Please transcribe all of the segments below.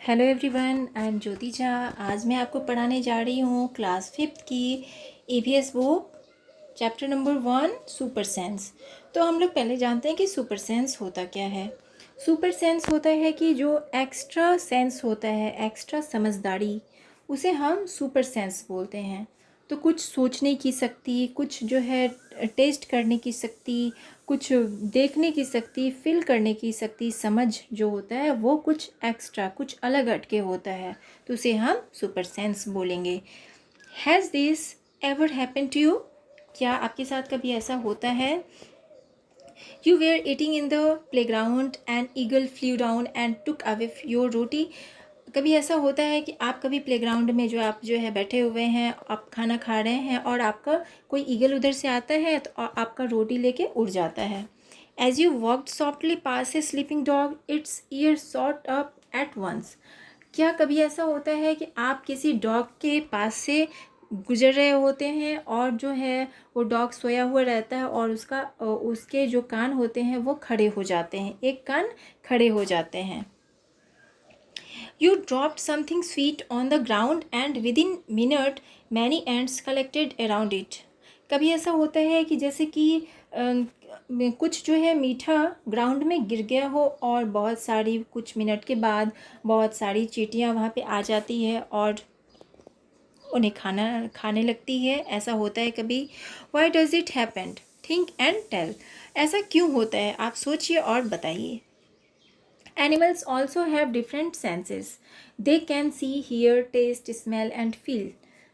Hello everyone, I am ज्योति झा। आज मैं आपको पढ़ाने जा रही हूँ क्लास 5th की EVS book chapter number 1 super sense. तो हम लोग पहले जानते हैं कि सुपर सेंस होता क्या है। सुपर सेंस होता है कि जो एक्स्ट्रा सेंस होता है, एक्स्ट्रा समझदारी, उसे हम सुपर सेंस बोलते हैं। तो कुछ सोचने की शक्ति, कुछ जो है टेस्ट करने की शक्ति, कुछ देखने की शक्ति, फील करने की शक्ति, समझ जो होता है वो कुछ एक्स्ट्रा, कुछ अलग हटके होता है, तो उसे हम सुपर सेंस बोलेंगे। Has this ever happen to you? क्या आपके साथ कभी ऐसा होता है? You were eating in the playground and eagle flew down and took away your roti. कभी ऐसा होता है कि आप कभी प्लेग्राउंड में आप जो है बैठे हुए हैं, आप खाना खा रहे हैं और आपका कोई ईगल उधर से आता है तो आपका रोटी लेके उड़ जाता है। As you walked softly past a sleeping dog, its ear shot up at once. क्या कभी ऐसा होता है कि आप किसी डॉग के पास से गुजर रहे होते हैं और जो है वो डॉग सोया हुआ रहता है और उसके जो कान होते हैं वो खड़े हो जाते हैं, एक कान खड़े हो जाते हैं। You dropped something sweet on the ground and within minute many ants collected around it. कभी ऐसा होता है कि जैसे कि कुछ जो है मीठा ग्राउंड में गिर गया हो और बहुत सारी कुछ मिनट के बाद बहुत सारी चींटियां वहाँ पे आ जाती है और उन्हें खाना खाने लगती है। ऐसा होता है कभी। Why does it happen? Think and tell. ऐसा क्यों होता है, आप सोचिए और बताइए। Animals also have different senses. They can see, hear, taste, smell, and feel.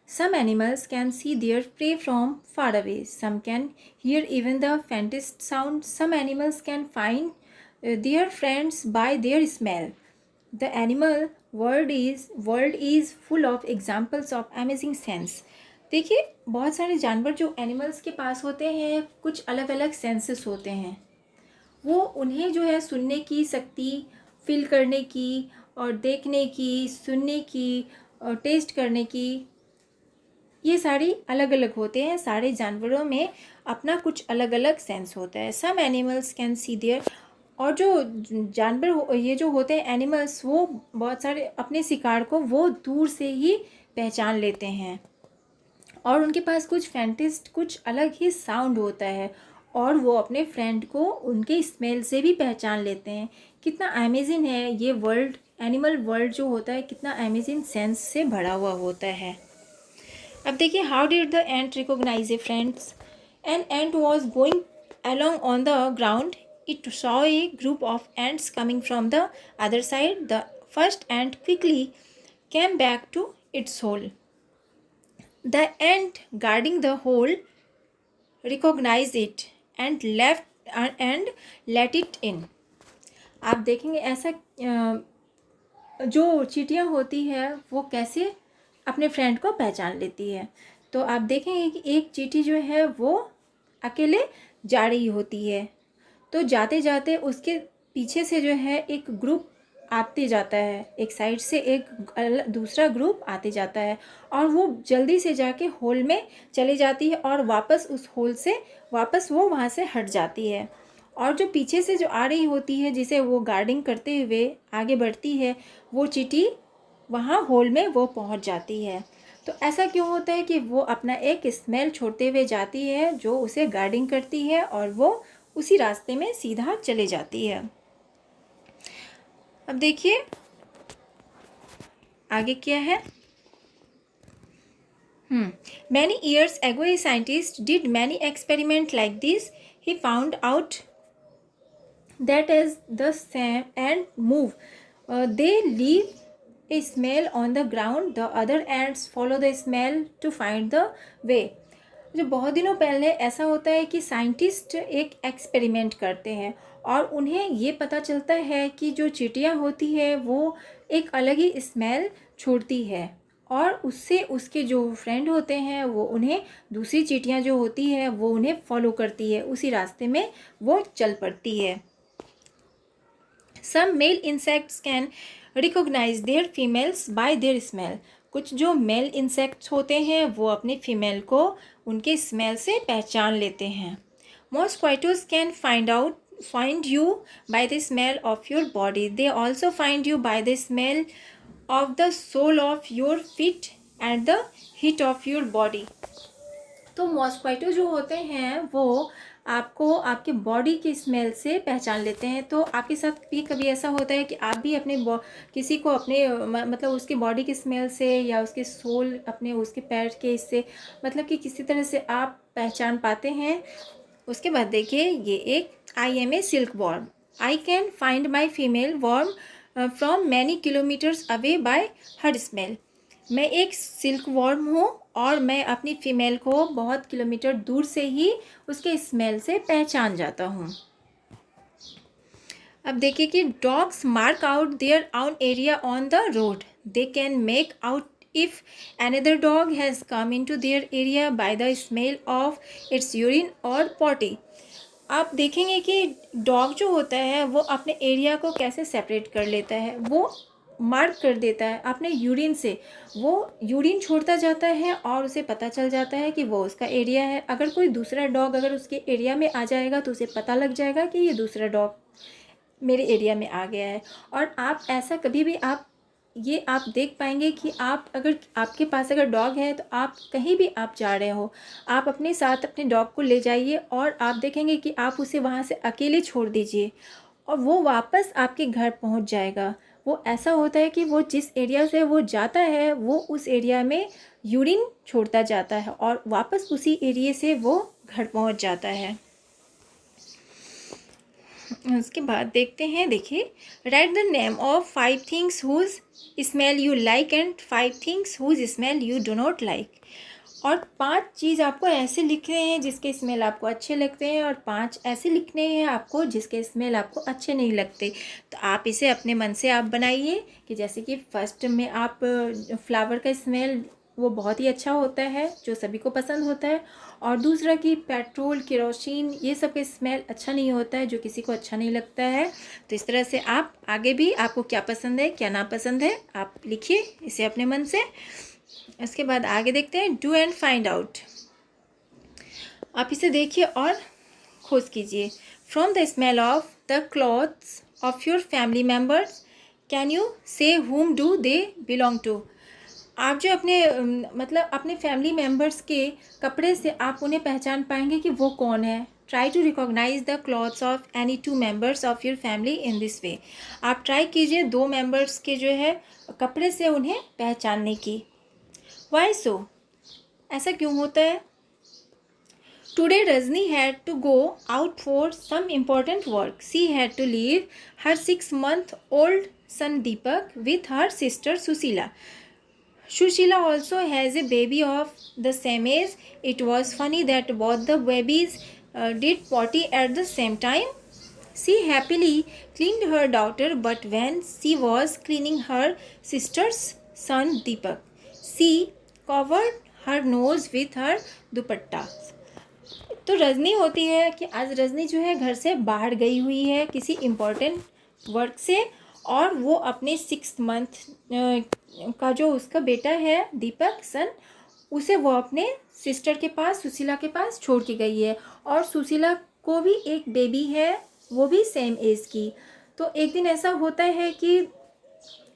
Some animals can see their prey from far away. Some can hear even the faintest sound. Some animals can find their friends by their smell. The animal world is full of examples of amazing sense. देखिए, बहुत सारे जानवर जो animals के पास होते हैं, कुछ अलग अलग सेंसेस होते हैं। वो उन्हें जो है सुनने की शक्ति, फील करने की और देखने की, सुनने की और टेस्ट करने की, ये सारी अलग अलग होते हैं। सारे जानवरों में अपना कुछ अलग अलग सेंस होता है। Some animals can see there, और जो जानवर ये जो होते हैं एनिमल्स, वो बहुत सारे अपने शिकार को वो दूर से ही पहचान लेते हैं और उनके पास कुछ फैंटिस्ट, कुछ अलग ही साउंड होता है और वो अपने फ्रेंड को उनके स्मेल से भी पहचान लेते हैं। कितना अमेजिंग है ये वर्ल्ड, एनिमल वर्ल्ड जो होता है कितना अमेजिंग सेंस से भरा हुआ होता है। अब देखिए, how did the ant recognise a friends? An ant was going along on the ground. It saw a group of ants coming from the other side. The first ant quickly came back to its hole. The ant guarding the hole recognized it and let it in. आप देखेंगे ऐसा जो चींटियाँ होती है वो कैसे अपने फ्रेंड को पहचान लेती है। तो आप देखेंगे कि एक चींटी जो है वो अकेले जा रही होती है, तो जाते जाते उसके पीछे से जो है एक ग्रुप आते जाता है, एक साइड से एक दूसरा ग्रुप आते जाता है और वो जल्दी से जाके होल में चली जाती है और वापस उस होल से वापस वो वहाँ से हट जाती है। और जो पीछे से जो आ रही होती है, जिसे वो गार्डिंग करते हुए आगे बढ़ती है, वो चींटी वहाँ होल में वो पहुँच जाती है। तो ऐसा क्यों होता है कि वो अपना एक स्मेल छोड़ते हुए जाती है जो उसे गार्डिंग करती है और वो उसी रास्ते में सीधा चले जाती है। अब देखिए आगे क्या है। Many years ago a scientist did many experiments like this. He found out that as the same ant move, they leave a smell on the ground. The other ants follow the smell to find the way. जो बहुत दिनों पहले ऐसा होता है कि scientist एक experiment करते हैं और उन्हें ये पता चलता है कि जो चींटियाँ होती है वो एक अलग ही स्मेल छोड़ती है और उससे उसके जो फ्रेंड होते हैं वो उन्हें, दूसरी चींटियाँ जो होती है वो उन्हें फॉलो करती है, उसी रास्ते में वो चल पड़ती है। Some male insects can recognize their females by their smell. कुछ जो मेल इंसेक्ट्स होते हैं वो अपने फीमेल को उनके स्मेल से पहचान लेते हैं। Mosquitoes can find you by the smell of your body. They also find you by the smell of the sole of your feet and the heat of your body. तो mosquito जो होते हैं वो आपको आपके बॉडी की smell से पहचान लेते हैं। तो आपके साथ भी कभी ऐसा होता है कि आप भी अपने किसी को अपने मतलब उसकी बॉडी की स्मेल से या उसके सोल अपने उसके पैर के इससे मतलब कि किसी तरह से आप पहचान पाते हैं। उसके बाद देखिए ये एक I am a silk worm. I can find my female worm from many kilometres away by her smell. मैं एक सिल्क वॉर्म हूँ और मैं अपनी फीमेल को बहुत किलोमीटर दूर से ही उसके स्मेल से पहचान जाता हूँ। अब देखिए कि dogs mark out their own area on the road. They can make out if another dog has come into their area by the smell of its urine और पॉटी। आप देखेंगे कि डॉग जो होता है वो अपने एरिया को कैसे सेपरेट कर लेता है, वो मार्क कर देता है अपने यूरिन से। वो यूरिन छोड़ता जाता है और उसे पता चल जाता है कि वो उसका एरिया है। अगर कोई दूसरा डॉग अगर उसके एरिया में आ जाएगा तो उसे पता लग जाएगा कि ये दूसरा डॉग मेरे एरिया में आ गया है। और आप ऐसा कभी भी आप देख पाएंगे कि आप अगर आपके पास अगर डॉग है तो आप कहीं भी आप जा रहे हो, आप अपने साथ अपने डॉग को ले जाइए और आप देखेंगे कि आप उसे वहाँ से अकेले छोड़ दीजिए और वो वापस आपके घर पहुँच जाएगा। वो ऐसा होता है कि वो जिस एरिया से वो जाता है वो उस एरिया में यूरिन छोड़ता जाता है और वापस उसी एरिया से वो घर पहुँच जाता है। उसके बाद देखते हैं, देखिए write the name of 5 things whose smell you like and 5 things whose smell you do not like. और 5 चीज़ आपको ऐसे लिखने हैं जिसके स्मेल आपको अच्छे लगते हैं और 5 ऐसे लिखने हैं आपको जिसके स्मेल आपको अच्छे नहीं लगते। तो आप इसे अपने मन से आप बनाइए कि जैसे कि फर्स्ट में आप फ्लावर का स्मेल वो बहुत ही अच्छा होता है जो सभी को पसंद होता है, और दूसरा कि पेट्रोल केरोसिन ये सब का स्मेल अच्छा नहीं होता है जो किसी को अच्छा नहीं लगता है। तो इस तरह से आप आगे भी आपको क्या पसंद है क्या नापसंद है आप लिखिए इसे अपने मन से। इसके बाद आगे देखते हैं डू एंड फाइंड आउट। आप इसे देखिए और खोज कीजिए। From the smell of the clothes of your family members can you से हुम डू दे बिलोंग टू। आप जो अपने मतलब अपने फैमिली मेम्बर्स के कपड़े से आप उन्हें पहचान पाएंगे कि वो कौन है। Try to recognise the clothes of any 2 members of your family in this way. आप ट्राई कीजिए 2 मेम्बर्स के जो है कपड़े से उन्हें पहचानने की। वाई सो, ऐसा क्यों होता है। Today Rajni had to go out for some important work. She had to leave her 6 month old son Deepak with her sister Susila. Sushila also has a baby of the same age. It was funny that both the babies did potty at the same time. She happily cleaned her daughter, but when she was cleaning her sister's son Deepak, she covered her nose with her dupatta. तो रजनी होती है कि आज रजनी जो है घर से बाहर गई हुई है किसी इम्पोर्टेंट वर्क से, और वो अपने 6 month का जो उसका बेटा है दीपक सन उसे वो अपने सिस्टर के पास सुशीला के पास छोड़ के गई है। और सुशीला को भी एक बेबी है वो भी सेम एज की। तो एक दिन ऐसा होता है कि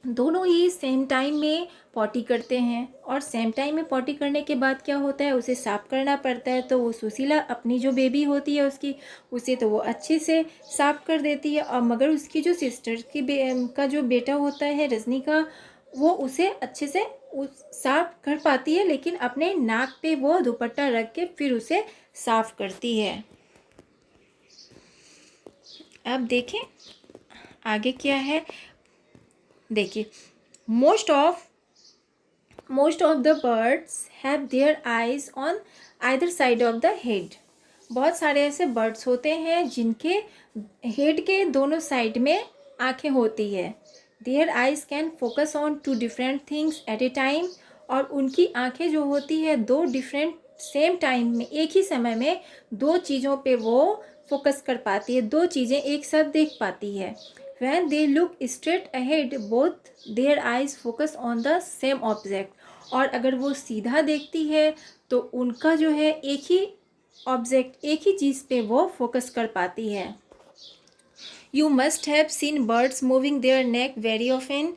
दोनों ही सेम टाइम में पॉटी करते हैं और सेम टाइम में पॉटी करने के बाद क्या होता है उसे साफ़ करना पड़ता है। तो वो सुशीला अपनी जो बेबी होती है उसकी उसे तो वो अच्छे से साफ़ कर देती है, और मगर उसकी जो सिस्टर का जो बेटा होता है रजनी का वो उसे अच्छे से साफ़ कर पाती है, लेकिन अपने नाक पे वो दुपट्टा रख के फिर उसे साफ़ करती है। अब देखें आगे क्या है। देखिए most of the birds have their eyes on either side of the head. बहुत सारे ऐसे बर्ड्स होते हैं जिनके हेड के दोनों साइड में आँखें होती है। Their eyes can focus on 2 different things at A time. और उनकी आँखें जो होती है 2 different सेम टाइम में एक ही समय में 2 चीज़ों पे वो फोकस कर पाती है, 2 चीज़ें एक साथ देख पाती है। When they look straight ahead, both their eyes focus on the same object. और अगर वो सीधा देखती है तो उनका जो है एक ही ऑब्जेक्ट एक ही चीज़ पे वो फोकस कर पाती है। You must have seen birds moving their neck very often.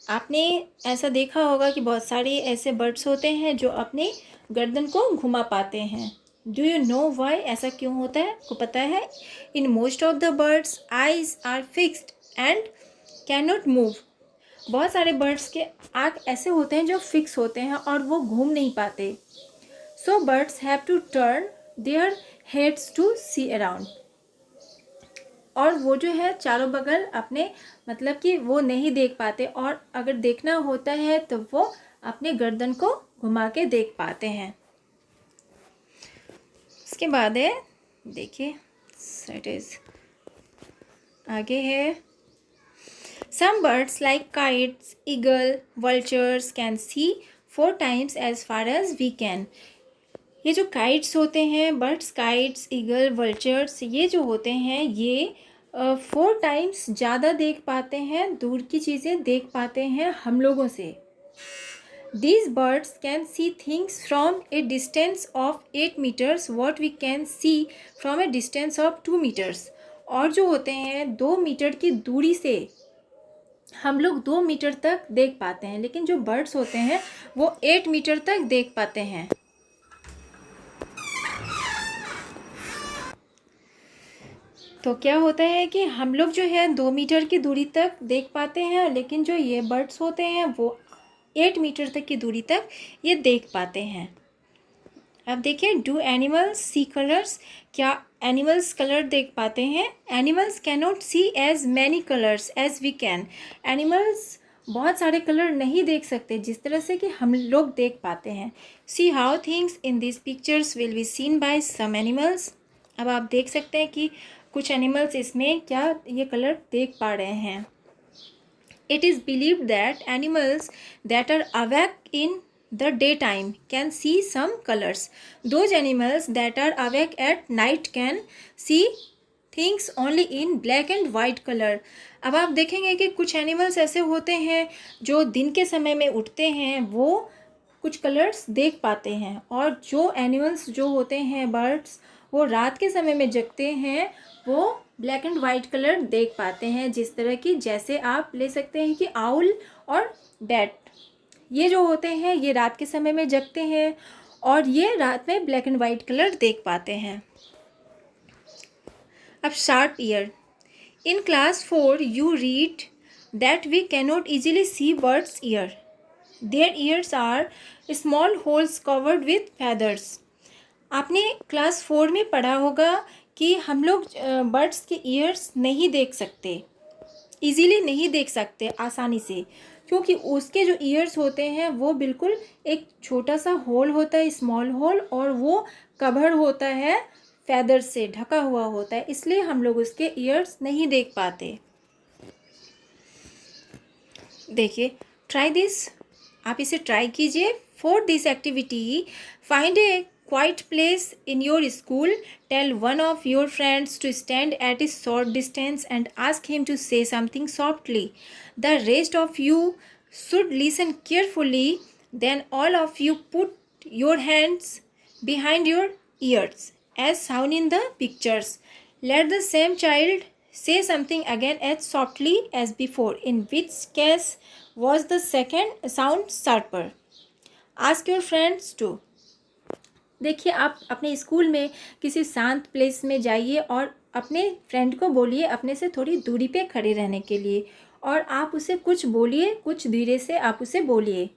आपने ऐसा देखा होगा कि बहुत सारे ऐसे बर्ड्स होते हैं जो अपने गर्दन को घुमा पाते हैं। Do you know why? ऐसा क्यों होता है, आपको पता है? In most of the birds eyes are fixed and can not move. बहुत सारे बर्ड्स के आँख ऐसे होते हैं जो फिक्स होते हैं और वो घूम नहीं पाते। So birds have to turn their heads to see around. और वो जो है चारों बगल अपने मतलब कि वो नहीं देख पाते, और अगर देखना होता है तो वो अपने गर्दन को घुमा के देख पाते हैं। उसके बाद है, देखिए इट इज आगे है, some birds like kites, eagle, vultures can see 4 times as far as we can। ये जो काइट्स होते हैं, बर्ड्स, काइट्स, ईगल, वल्चर्स, ये जो होते हैं ये 4 times ज़्यादा देख पाते हैं, दूर की चीज़ें देख पाते हैं हम लोगों से। These birds can see things from a distance of 8 meters what we can see from a distance of 2 meters। और जो होते हैं 2 मीटर की दूरी से हम लोग 2 मीटर तक देख पाते हैं, लेकिन जो बर्ड्स होते हैं वो 8 मीटर तक देख पाते हैं। तो क्या होता है कि हम लोग जो है 2 मीटर की दूरी तक देख पाते हैं, लेकिन जो ये बर्ड्स होते हैं वो 8 मीटर तक की दूरी तक ये देख पाते हैं। अब देखिए, डू एनिमल्स सी कलर्स? क्या एनिमल्स कलर देख पाते हैं? Animals can not see as many colours as we can. Animals बहुत सारे कलर नहीं देख सकते जिस तरह से कि हम लोग देख पाते हैं। See how things in this pictures will be seen by some animals. अब आप देख सकते हैं कि कुछ एनिमल्स इसमें क्या ये कलर देख पा रहे हैं। It is believed that animals that are awake in the daytime can see some colors. Those animals that are awake at night can see things only in black and white color। अब आप देखेंगे कि कुछ animals ऐसे होते हैं जो दिन के समय में उठते हैं, वो कुछ कलर्स देख पाते हैं, और जो एनिमल्स जो होते हैं बर्ड्स, वो रात के समय में जगते हैं, वो ब्लैक एंड वाइट कलर देख पाते हैं। जिस तरह की, जैसे आप ले सकते हैं कि आउल और बैट, ये जो होते हैं ये रात के समय में जगते हैं और ये रात में ब्लैक एंड वाइट कलर देख पाते हैं। अब sharp ear. In class 4 you read that we cannot easily see birds ear. Their ears are small holes covered with feathers. आपने क्लास 4 में पढ़ा होगा कि हम लोग बर्ड्स के ईयर्स नहीं देख सकते, इजीली नहीं देख सकते आसानी से, क्योंकि उसके जो ईयर्स होते हैं वो बिल्कुल एक छोटा सा होल होता है, स्मॉल होल, और वो कवर्ड होता है, फैदर से ढका हुआ होता है, इसलिए हम लोग उसके ईयर्स नहीं देख पाते। देखिए, ट्राई दिस, आप इसे ट्राई कीजिए। For this activity find A quiet place in your school. Tell one of your friends to stand at a short distance and ask him to say something softly. The rest of you should listen carefully. Then all of you put your hands behind your ears as shown in the pictures. Let the same child say something again as softly as before. In which case was the second sound sharper? Ask your friends to। देखिए, आप अपने school में किसी शांत place में जाइए और अपने फ्रेंड को बोलिए अपने से थोड़ी दूरी पे खड़े रहने के लिए, और आप उसे कुछ बोलिए, कुछ धीरे से आप उसे बोलिए,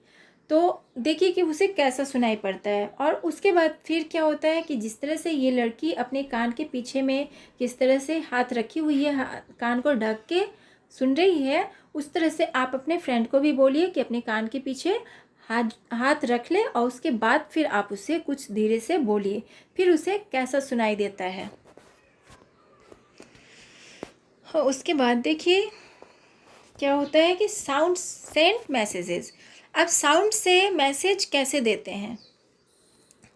तो देखिए कि उसे कैसा सुनाई पड़ता है। और उसके बाद फिर क्या होता है कि जिस तरह से ये लड़की अपने कान के पीछे में जिस तरह से हाथ रखी हुई है, कान को ढक के सुन रही है, उस तरह से आप अपने फ्रेंड को भी बोलिए कि अपने कान के पीछे हाथ रख ले, और उसके बाद फिर आप उसे कुछ धीरे से बोलिए, फिर उसे कैसा सुनाई देता है। उसके बाद देखिए क्या होता है कि साउंड सेंड मैसेजेस। अब साउंड से मैसेज कैसे देते हैं।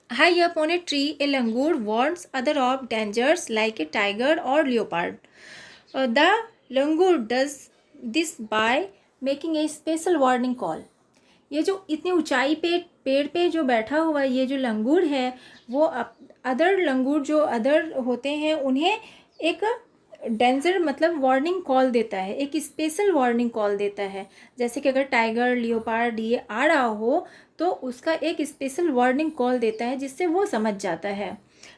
High up on a tree a langur warns other of dangers like a tiger और leopard. The langur does this by making a special warning call. ये जो इतनी ऊंचाई पे पेड़ पे जो बैठा हुआ ये जो लंगूर है, वो अदर लंगूर जो अदर होते हैं उन्हें एक डेंजर मतलब वार्निंग कॉल देता है, एक स्पेशल वार्निंग कॉल देता है। जैसे कि अगर टाइगर, लियोपार्ड ये आ रहा हो तो उसका एक स्पेशल वार्निंग कॉल देता है जिससे वो समझ जाता है।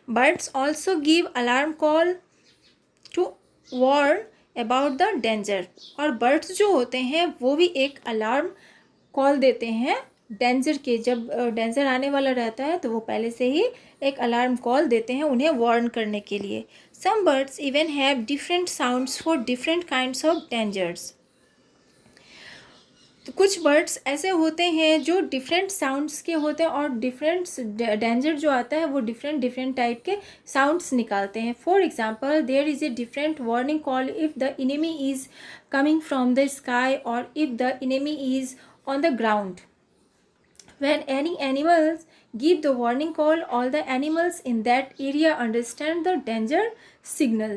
Birds also give alarm call to warn about the danger. और बर्ड्स जो होते हैं वो भी एक अलार्म कॉल देते हैं डेंजर के। जब डेंजर आने वाला रहता है तो वो पहले से ही एक अलार्म कॉल देते हैं उन्हें वार्न करने के लिए। Some birds even have different sounds for different kinds of dangers. तो कुछ बर्ड्स ऐसे होते हैं जो डिफरेंट साउंड्स के होते हैं और डिफरेंट डेंजर जो आता है वो डिफरेंट डिफरेंट टाइप के साउंड्स निकालते हैं। For example there is a different warning call if the enemy is coming from the sky और if the enemy is on the ground. When any animals give the warning call, all the animals in that area understand the danger signal.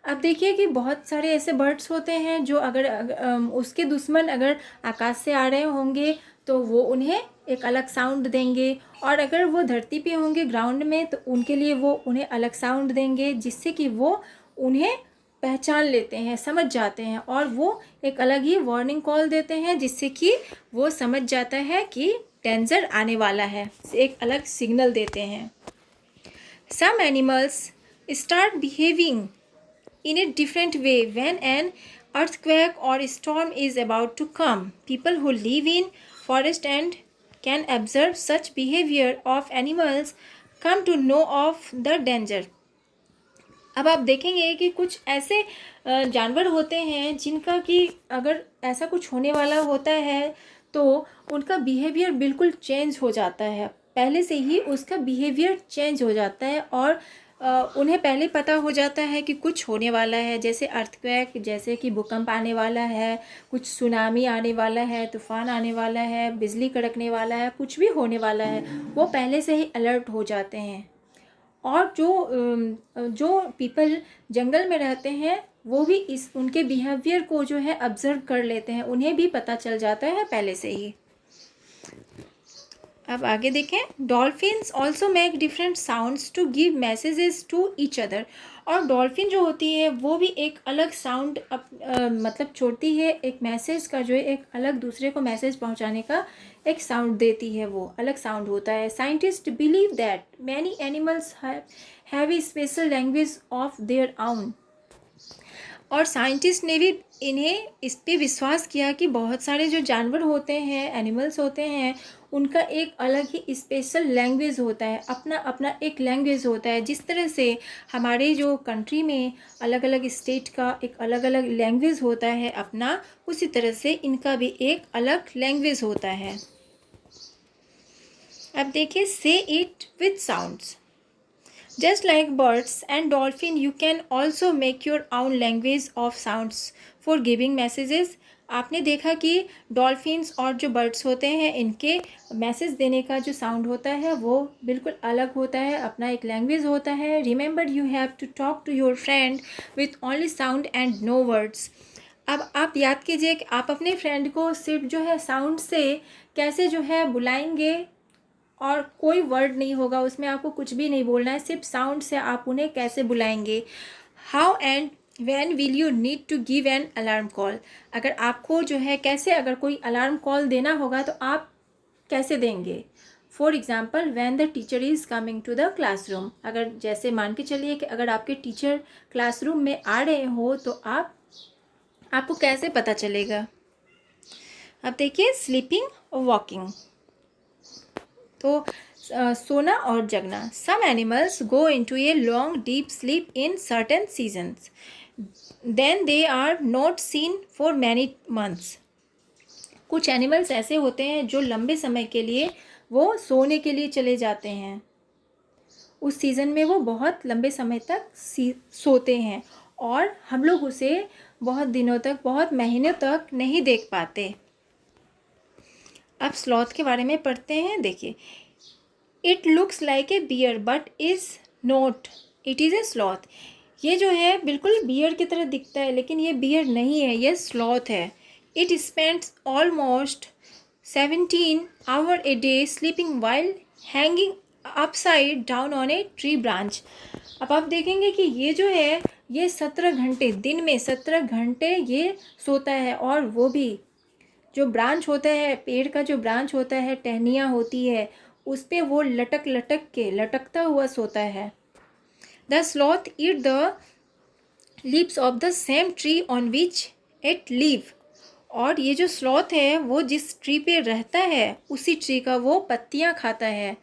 अब देखिए कि बहुत सारे ऐसे birds होते हैं जो अगर उसके दुश्मन अगर आकाश से आ रहे होंगे तो वो उन्हें एक अलग साउंड देंगे, और अगर वो धरती पे होंगे ग्राउंड में तो उनके लिए वो उन्हें अलग साउंड देंगे जिससे कि वो उन्हें पहचान लेते हैं, समझ जाते हैं, और वो एक अलग ही वार्निंग कॉल देते हैं जिससे कि वो समझ जाता है कि डेंजर आने वाला है, एक अलग सिग्नल देते हैं। Some animals start behaving in a different way when an earthquake or storm is about to come. People who live in forest and can observe such behavior of animals come to know of the danger. अब आप देखेंगे कि कुछ ऐसे जानवर होते हैं जिनका कि अगर ऐसा कुछ होने वाला होता है तो उनका बिहेवियर बिल्कुल चेंज हो जाता है, पहले से ही उसका बिहेवियर चेंज हो जाता है और उन्हें पहले पता हो जाता है कि कुछ होने वाला है, जैसे अर्थक्वेक, जैसे कि भूकंप आने वाला है, कुछ सुनामी आने वाला है, तूफान आने वाला है, बिजली कड़कने वाला है, कुछ भी होने वाला है, वो पहले से ही अलर्ट हो जाते हैं। और जो पीपल जंगल में रहते हैं वो भी इस उनके बिहेवियर को जो है ऑब्जर्व कर लेते हैं, उन्हें भी पता चल जाता है पहले से ही। अब आगे देखें, dolphins also make different sounds to give messages to each other. और डॉल्फिन जो होती है वो भी एक अलग साउंड मतलब छोड़ती है, एक मैसेज का जो है एक अलग दूसरे को मैसेज पहुंचाने का एक साउंड देती है, वो अलग साउंड होता है। Scientist believe that many animals have a special language of their own. और साइंटिस्ट ने भी इन्हें इस पे विश्वास किया कि बहुत सारे जो जानवर होते हैं, एनिमल्स होते हैं, उनका एक अलग ही स्पेशल लैंग्वेज होता है, अपना अपना एक लैंग्वेज होता है। जिस तरह से हमारे जो कंट्री में अलग अलग स्टेट का एक अलग अलग लैंग्वेज होता है अपना, उसी तरह से इनका भी एक अलग लैंग्वेज होता है। अब देखिए, से it with sounds. Just like birds and dolphin, you can also make your own language of sounds for giving messages. आपने देखा कि डॉल्फिन्स और जो बर्ड्स होते हैं इनके मैसेज देने का जो साउंड होता है वो बिल्कुल अलग होता है, अपना एक लैंग्वेज होता है। Remember you have to talk to your friend with only sound and no words. अब आप याद कीजिए कि आप अपने फ्रेंड को सिर्फ जो है साउंड से कैसे जो है बुलाएंगे, और कोई वर्ड नहीं होगा उसमें, आपको कुछ भी नहीं बोलना है, सिर्फ साउंड से आप उन्हें कैसे बुलाएंगे। How and when will you need to give an alarm call. अगर आपको जो है कैसे अगर कोई अलार्म कॉल देना होगा तो आप कैसे देंगे। For example when the teacher is coming to the classroom. अगर जैसे मान के चलिए कि अगर आपके टीचर क्लासरूम में आ रहे हो तो आपको कैसे पता चलेगा। अब देखिए, स्लीपिंग और वॉकिंग। तो सोना और जगना। Some animals go into a long deep sleep in certain seasons, then they are not seen for many months. कुछ एनिमल्स ऐसे होते हैं जो लंबे समय के लिए वो सोने के लिए चले जाते हैं, उस सीज़न में वो बहुत लंबे समय तक सोते हैं और हम लोग उसे बहुत दिनों तक, बहुत महीनों तक नहीं देख पाते। अब स्लॉथ के बारे में पढ़ते हैं। देखिए, it looks like a bear but is not, it is a sloth. ये जो है बिल्कुल बियर की तरह दिखता है लेकिन ये बियर नहीं है, ये स्लॉथ है। It spends almost 17 hour a day sleeping while hanging upside down on a tree branch. अब आप देखेंगे कि ये जो है ये 17 घंटे, दिन में 17 घंटे ये सोता है। और वो भी जो ब्रांच होता है, पेड़ का जो ब्रांच होता है, टहनियाँ होती है, उस पे वो लटकता हुआ सोता है। The sloth eat the leaves of the same tree on which it live. और ये जो स्लॉथ है वो जिस ट्री पे रहता है उसी ट्री का वो पत्तियाँ खाता है।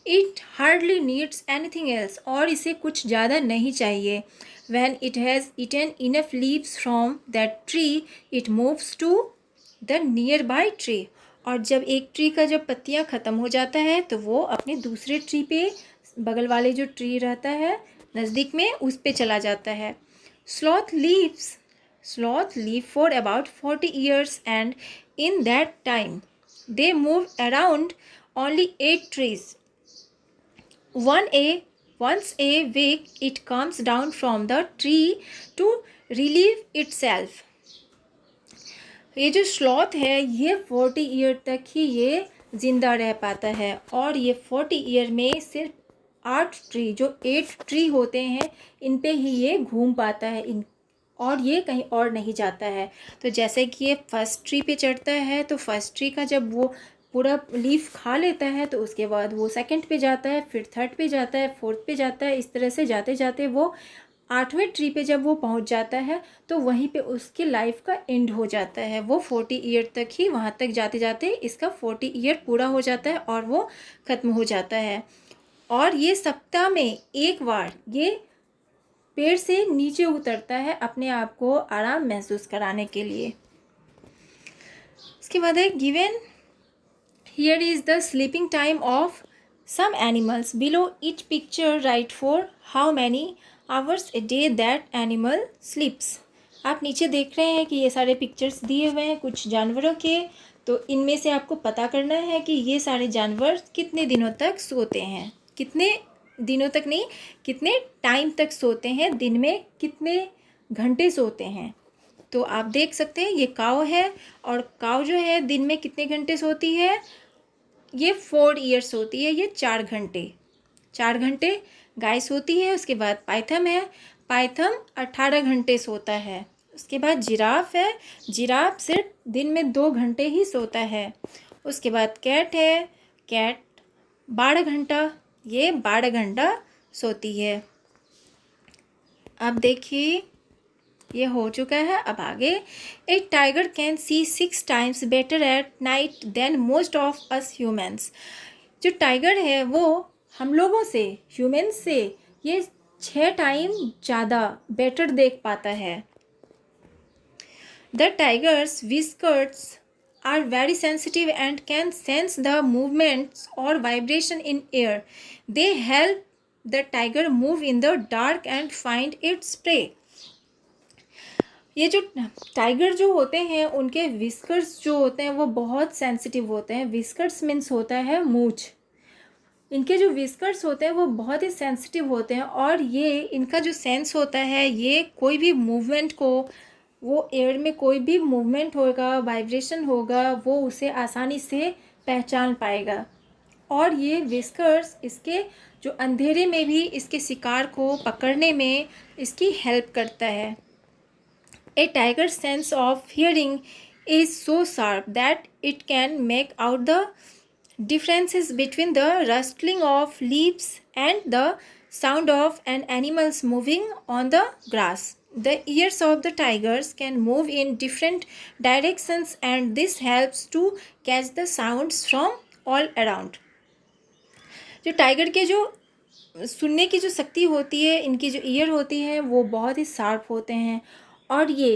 It hardly needs anything else. और इसे कुछ ज़्यादा नहीं चाहिए। When it has eaten enough leaves from that tree it moves to the nearby tree. और जब एक ट्री का जब पत्तियाँ ख़त्म हो जाता है तो वो अपने दूसरे ट्री पे, बगल वाले जो ट्री रहता है नज़दीक में, उस पे चला जाता है। Sloth live for about 40 years, and in that time they move around only 8 trees. Once a week it comes down from the tree to relieve itself. ये जो स्लॉथ है ये 40 ईयर तक ही ये ज़िंदा रह पाता है। और ये 40 ईयर में सिर्फ 8 ट्री, जो 8 ट्री होते हैं, इन पे ही ये घूम पाता है, और ये कहीं और नहीं जाता है। तो जैसे कि ये फर्स्ट ट्री पे चढ़ता है तो फर्स्ट ट्री का जब वो पूरा लीफ खा लेता है तो उसके बाद वो सेकंड पे जाता है, फिर थर्ड पे जाता है, फोर्थ पे जाता है। इस तरह से जाते जाते वो 8वें ट्री पे जब वो पहुंच जाता है तो वहीं पे उसकी लाइफ का एंड हो जाता है। वो 40 ईयर तक ही, वहाँ तक जाते जाते इसका 40 ईयर पूरा हो जाता है और वो ख़त्म हो जाता है। और ये सप्ताह में एक बार ये पेड़ से नीचे उतरता है अपने आप को आराम महसूस कराने के लिए। उसके बाद है given here is the sleeping time of some animals. Below each picture write for how many hours a day that animal sleeps. आप नीचे देख रहे हैं कि ये सारे पिक्चर्स दिए हुए हैं कुछ जानवरों के। तो इनमें से आपको पता करना है कि ये सारे जानवर कितने दिनों तक सोते हैं, कितने दिनों तक नहीं, कितने टाइम तक सोते हैं, दिन में कितने घंटे सोते हैं। तो आप देख सकते हैं ये काऊ है, और काऊ जो है दिन में कितने घंटे सोती है, ये 4 ईयर्स सोती है, ये 4 घंटे गाय सोती है। उसके बाद पाइथन है, पाइथन 18 घंटे सोता है। उसके बाद जिराफ है, जिराफ सिर्फ दिन में 2 घंटे ही सोता है। उसके बाद कैट है, कैट 12 घंटा, ये 12 घंटा सोती है। अब देखिए ये हो चुका है। अब आगे, a tiger can see 6 times better at night than most of us humans. जो टाइगर है वो हम लोगों से, ह्यूमन्स से, ये 6 टाइम ज़्यादा बेटर देख पाता है। The tigers whiskers are very sensitive and can sense the movements or vibration in air. They help the tiger move in the dark and find its prey. ये जो टाइगर जो होते हैं उनके विस्कर्स जो होते हैं वो बहुत सेंसिटिव होते हैं। विस्कर्स मीन्स होता है मूंछ। इनके जो विस्कर्स होते हैं वो बहुत ही सेंसिटिव होते हैं, और ये इनका जो सेंस होता है ये कोई भी मूवमेंट को, वो एयर में कोई भी मूवमेंट होगा, वाइब्रेशन होगा, वो उसे आसानी से पहचान पाएगा। और ये विस्कर्स इसके जो अंधेरे में भी इसके शिकार को पकड़ने में इसकी हेल्प करता है। A tiger's sense of hearing is so sharp that it can make out the differences between the rustling of leaves and the sound of an animal's moving on the grass. The ears of the tigers can move in different directions, and this helps to catch the sounds from all around. जो tiger के जो सुनने की जो शक्ति होती है, इनकी जो ईयर होती है वो बहुत ही शार्प होते हैं। और ये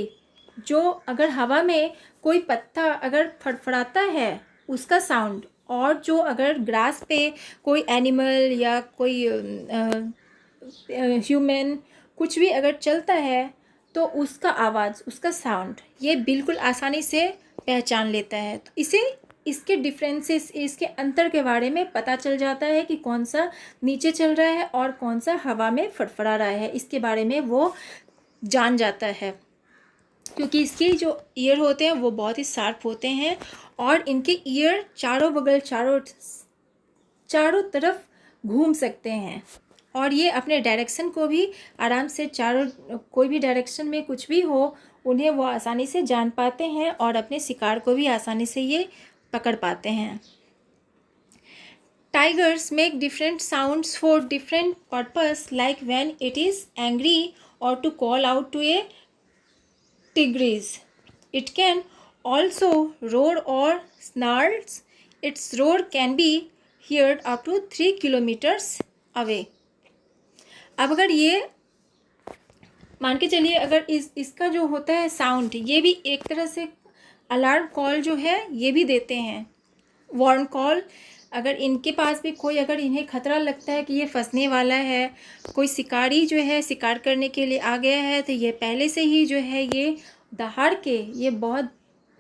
जो अगर हवा में कोई पत्ता अगर फड़फड़ाता है उसका साउंड, और जो अगर ग्रास पे कोई एनिमल या कोई ह्यूमन कुछ भी अगर चलता है तो उसका आवाज़, उसका साउंड ये बिल्कुल आसानी से पहचान लेता है। तो इसे इसके डिफरेंसेस, इसके अंतर के बारे में पता चल जाता है कि कौन सा नीचे चल रहा है और कौन सा हवा में फड़फड़ा रहा है। इसके बारे में वो जान जाता है, क्योंकि इसके जो ईयर होते हैं वो बहुत ही शार्प होते हैं, और इनके ईयर चारों बगल, चारों तरफ घूम सकते हैं। और ये अपने डायरेक्शन को भी आराम से चारों कोई भी डायरेक्शन में कुछ भी हो उन्हें वो आसानी से जान पाते हैं और अपने शिकार को भी आसानी से ये पकड़ पाते हैं। Tigers make different sounds for different purpose, like when it is angry or to call out to a tigress. It can also roar or snarls. Its roar can be heard up to 3 kilometers away. अब अगर ये मान के चलिए, अगर इसका जो होता है साउंड, ये भी एक तरह से अलार्म कॉल जो है ये भी देते हैं, वार्न कॉल। अगर इनके पास भी कोई, अगर इन्हें खतरा लगता है कि ये फंसने वाला है, कोई शिकारी जो है शिकार करने के लिए आ गया है, तो ये पहले से ही जो है ये दहाड़ के, ये बहुत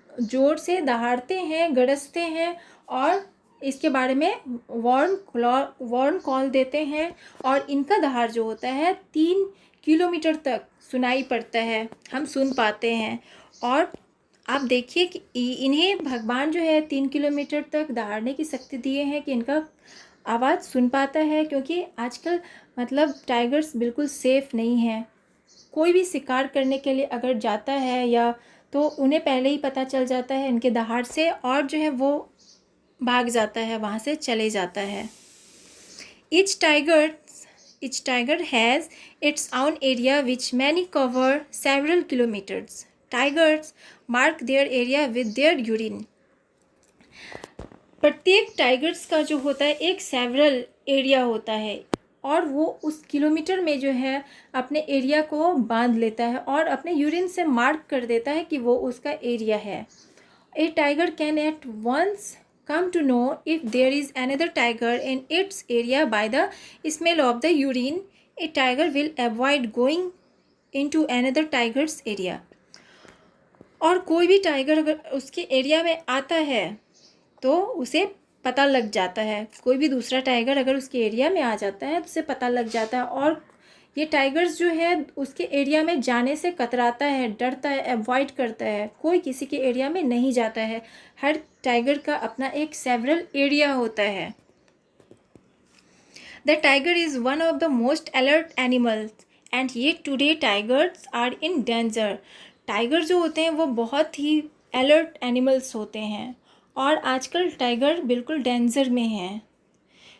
ज़ोर से दहाड़ते हैं, गरजते हैं और इसके बारे में वार्न कॉल देते हैं। और इनका दहाड़ जो होता है 3 किलोमीटर तक सुनाई पड़ता है, हम सुन पाते हैं। और आप देखिए कि इन्हें भगवान जो है 3 किलोमीटर तक दहाड़ने की शक्ति दिए हैं कि इनका आवाज़ सुन पाता है, क्योंकि आजकल मतलब टाइगर्स बिल्कुल सेफ़ नहीं है। कोई भी शिकार करने के लिए अगर जाता है या तो उन्हें पहले ही पता चल जाता है इनके दहाड़ से, और जो है वो भाग जाता है, वहाँ से चले जाता है। Each tiger has its own area which many cover several kilometers. Tigers mark their area with their urine. प्रत्येक टाइगर्स का जो होता है एक सेवरल एरिया होता है और वो उस किलोमीटर में जो है अपने एरिया को बांध लेता है और अपने यूरिन से मार्क कर देता है कि वो उसका एरिया है। A tiger can at once come to know if there is another tiger in its area by the smell of the urine. A tiger will avoid going into another tiger's area. और कोई भी tiger अगर उसके area में आता है तो उसे पता लग जाता है, कोई भी दूसरा टाइगर अगर उसके एरिया में आ जाता है तो उसे पता लग जाता है। और ये टाइगर्स जो है उसके एरिया में जाने से कतराता है, डरता है, अवॉइड करता है, कोई किसी के एरिया में नहीं जाता है। हर टाइगर का अपना एक सेवरल एरिया होता है। The tiger is one of the most alert animals and yet today tigers are in danger. Tiger जो होते हैं वो बहुत ही अलर्ट एनिमल्स होते हैं और आजकल टाइगर बिल्कुल डेंजर में हैं।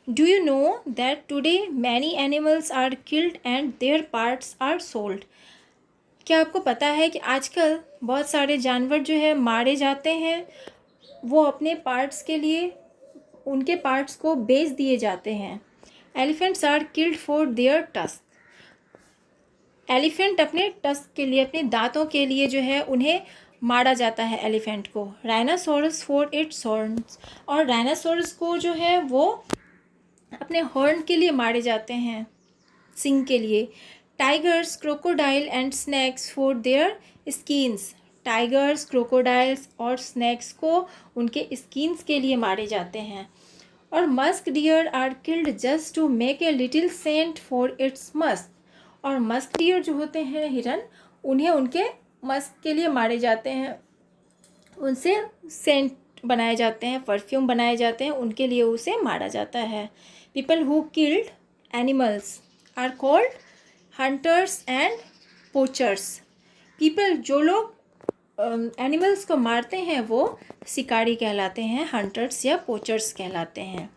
Do you know that today many animals are killed and their parts are sold? क्या आपको पता है कि आजकल बहुत सारे जानवर जो है मारे जाते हैं, वो अपने पार्ट्स के लिए उनके पार्ट्स को बेच दिए जाते हैं। Elephants are killed for their tusks. Elephant अपने टस्क के लिए, अपने दांतों के लिए जो है उन्हें मारा जाता है एलिफेंट को। राइनासोरस फॉर इट्स हॉर्न्स, और राइनासोरस को जो है वो अपने हॉर्न के लिए मारे जाते हैं, सिंग के लिए। Tigers, crocodile and snakes for their skins. Tigers, crocodiles और स्नैक्स को उनके स्किन्स के लिए मारे जाते हैं। और musk deer are killed just to make a little scent for its musk. और मस्क डियर जो होते हैं हिरन, उन्हें उनके मस्क के लिए मारे जाते हैं, उनसे सेंट बनाए जाते हैं, परफ्यूम बनाए जाते हैं, उनके लिए उसे मारा जाता है। People who killed animals are called hunters and poachers. People, जो लोग एनिमल्स को मारते हैं वो शिकारी कहलाते हैं, हंटर्स या पोचर्स कहलाते हैं।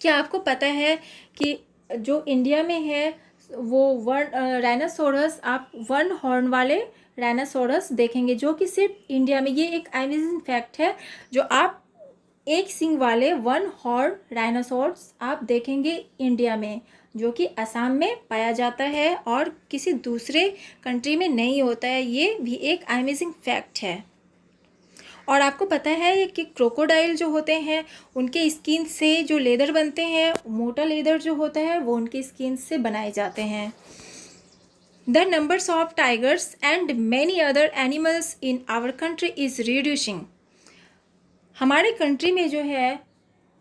क्या आपको पता है कि जो इंडिया में है वो राइनासोरस, आप 1 हॉर्न वाले राइनासोरस देखेंगे जो कि सिर्फ इंडिया में, ये एक अमेजिंग फैक्ट है, जो आप एक सींग वाले 1 हॉर्न राइनासोरस आप देखेंगे इंडिया में, जो कि असम में पाया जाता है और किसी दूसरे कंट्री में नहीं होता है। ये भी एक अमेजिंग फैक्ट है। और आपको पता है कि क्रोकोडाइल जो होते हैं उनके स्किन से जो लेदर बनते हैं, मोटा लेदर जो होता है वो उनके स्किन से बनाए जाते हैं। The numbers of tigers and many other animals in our country is reducing. हमारे कंट्री में जो है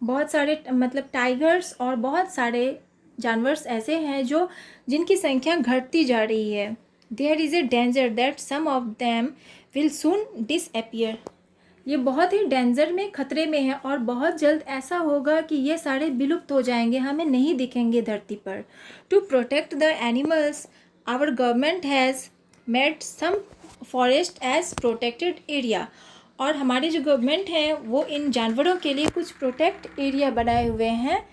बहुत सारे मतलब टाइगर्स और बहुत सारे जानवर्स ऐसे हैं जो जिनकी संख्या घटती जा रही है। There is a danger that some of them will soon disappear. ये बहुत ही डेंजर में, खतरे में है और बहुत जल्द ऐसा होगा कि ये सारे विलुप्त हो जाएंगे, हमें नहीं दिखेंगे धरती पर। To protect the animals our government has made some forest as protected area. और हमारी जो गवर्नमेंट है वो इन जानवरों के लिए कुछ प्रोटेक्ट एरिया बनाए हुए हैं,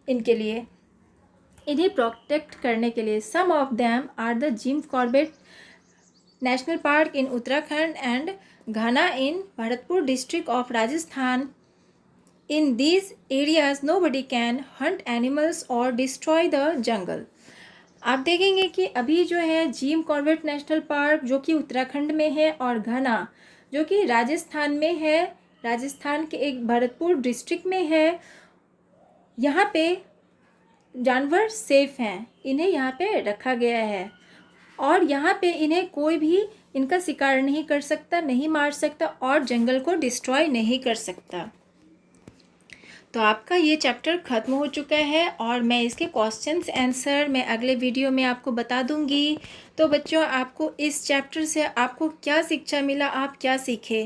इनके लिए, इन्हें प्रोटेक्ट करने के लिए। Some of them are the Jim Corbett national park in Uttarakhand and Ghana in Bharatpur district of Rajasthan. In these areas nobody can hunt animals और डिस्ट्रॉय द जंगल। आप देखेंगे कि अभी जो है जिम कॉर्बेट नेशनल पार्क जो कि उत्तराखंड में है और घना जो कि राजस्थान में है, राजस्थान के एक भरतपुर डिस्ट्रिक्ट में है, यहाँ पे जानवर सेफ हैं, इन्हें यहाँ पे रखा गया है और यहाँ पे इन्हें कोई भी इनका शिकार नहीं कर सकता, नहीं मार सकता और जंगल को डिस्ट्रॉय नहीं कर सकता। तो आपका ये चैप्टर ख़त्म हो चुका है और मैं इसके क्वेश्चंस आंसर मैं अगले वीडियो में आपको बता दूंगी। तो बच्चों, आपको इस चैप्टर से आपको क्या शिक्षा मिला, आप क्या सीखे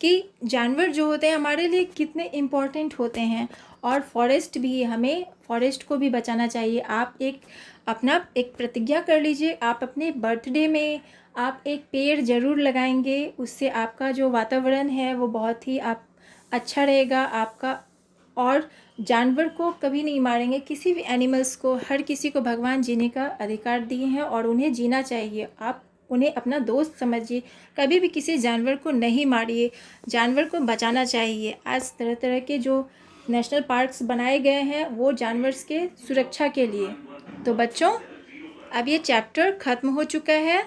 कि जानवर जो होते हैं हमारे लिए कितने इम्पोर्टेंट होते हैं और फॉरेस्ट भी, हमें फॉरेस्ट को भी बचाना चाहिए। आप अपना एक प्रतिज्ञा कर लीजिए, आप अपने बर्थडे में आप एक पेड़ ज़रूर लगाएंगे, उससे आपका जो वातावरण है वो बहुत ही अच्छा रहेगा आपका। और जानवर को कभी नहीं मारेंगे, किसी भी एनिमल्स को, हर किसी को भगवान जीने का अधिकार दिए हैं और उन्हें जीना चाहिए। आप उन्हें अपना दोस्त समझिए, कभी भी किसी जानवर को नहीं मारिए, जानवर को बचाना चाहिए। आज तरह तरह के जो नेशनल पार्क्स बनाए गए हैं वो जानवर के सुरक्षा के लिए। तो बच्चों, अब ये चैप्टर ख़त्म हो चुका है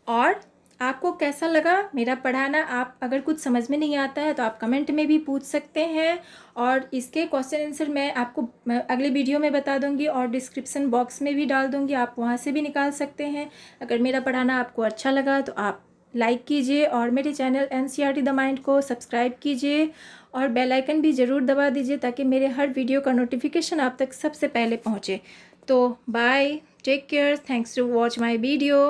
और आपको कैसा लगा मेरा पढ़ाना। आप अगर कुछ समझ में नहीं आता है तो आप कमेंट में भी पूछ सकते हैं और इसके क्वेश्चन आंसर मैं आपको अगले वीडियो में बता दूंगी और डिस्क्रिप्शन बॉक्स में भी डाल दूंगी, आप वहां से भी निकाल सकते हैं। अगर मेरा पढ़ाना आपको अच्छा लगा तो आप लाइक कीजिए और मेरे चैनल NCERT द माइंड को सब्सक्राइब कीजिए और बेल आइकन भी ज़रूर दबा दीजिए ताकि मेरे हर वीडियो का नोटिफिकेशन आप तक सबसे पहले पहुँचे। तो bye, take care, thanks to watch my video.